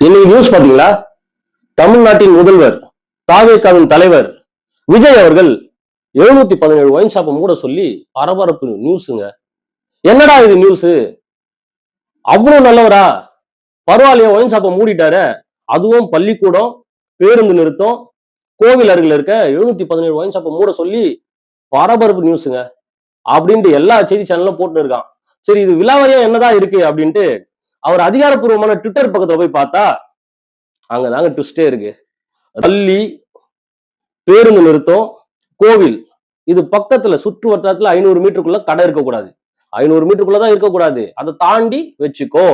இன்னைக்கு நியூஸ் பாத்தீங்களா? தமிழ்நாட்டின் முதல்வர் தாவேகாவின் தலைவர் விஜய் அவர்கள் 717 ஒயின் ஷாப்பை மூட சொல்லி பரபரப்பு நியூஸுங்க. என்னடா இது நியூஸ்? அவ்வளவு நல்லவரா? பரவாயில்லையா, ஒயின் ஷாப்பை மூடிட்டாரு. அதுவும் பள்ளிக்கூடம், பேருந்து நிறுத்தம், கோவில் அருகில் இருக்க 717 ஒயின் ஷாப்பை மூட சொல்லி பரபரப்பு நியூஸுங்க அப்படின்ட்டு எல்லா செய்தி சேனலும் போட்டு இருக்கான். சரி, இது விலாவரியா என்னதான் இருக்கு அப்படின்ட்டு அவர் அதிகாரப்பூர்வமான ட்விட்டர் பக்கத்துல போய் பார்த்தா அங்கதாங்க ட்விஸ்டே இருக்கு. பள்ளி, பேருந்து நிறுத்தம், கோவில், இது பக்கத்துல சுற்று வட்டாரத்துல 500 மீட்டருக்குள்ள கடை இருக்கக்கூடாது. 500 மீட்டருக்குள்ளதான் இருக்கக்கூடாது. அதை தாண்டி வச்சுக்கோ.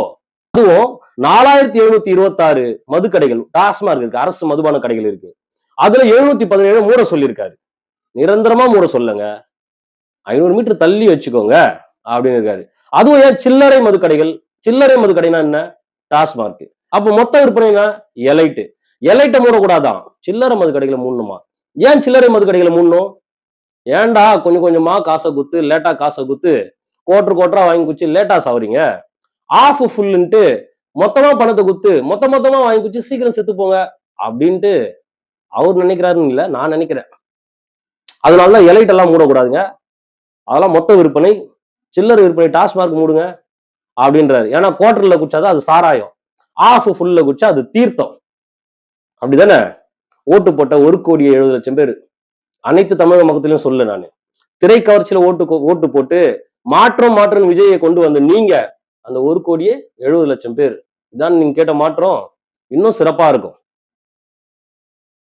அதுவும் 4726 மதுக்கடைகள் டாஸ்மாக் இருக்கு, அரசு மதுபான கடைகள் இருக்கு. அதுல 717 மூட சொல்லியிருக்காரு. நிரந்தரமா மூட சொல்லுங்க, 500 மீட்டர் தள்ளி வச்சுக்கோங்க அப்படின்னு இருக்காரு. அதுவும் ஏன் சில்லறை மதுக்கடைகள்? சில்லறை மதுக்கடைனா என்ன? டாஸ்மார்க். அப்ப மொத்த விற்பனைனா எலைட். எலைட்டை மூடக்கூடாதான், சில்லறை மது கடைகளை மூடணுமா? ஏன் சில்லறை மது கடைகளை மூடணும்? ஏன்டா கொஞ்சம் கொஞ்சமா காசை குத்து, லேட்டா காசை குத்து, கோட்டரா வாங்கி குச்சி லேட்டா சாவறீங்க? ஆஃப் ஃபுல்லுன்ட்டு மொத்தமா பணத்தை குத்து மொத்தமா வாங்கி குச்சி சீக்கிரம் செத்து போங்க அப்படின்ட்டு அவர் நினைக்கிறாருன்னு இல்ல, நான் நினைக்கிறேன். அதனாலதான் எலைட் எல்லாம் மூடக்கூடாதுங்க. அதெல்லாம் மொத்த விற்பனை, சில்லறை விற்பனை டாஸ்மார்க் மூடுங்க அப்படின்றாரு. ஏன்னா குவார்டர்ல குச்சாதான் அது சாராயம், ஆஃப் ஃபுல்ல குச்சா அது தீர்த்தம். அப்படிதானே? ஓட்டு போட்ட 1,70,00,000 பேர், அனைத்து தமிழக மக்கத்திலும் சொல்ல நானு, திரைக்கவர்ச்சியில ஓட்டு போட்டு மாற்றம் விஜயை கொண்டு வந்த நீங்க அந்த 1,70,00,000 பேர் இதான் நீங்க கேட்ட மாற்றம் இன்னும் சிறப்பா இருக்கும்.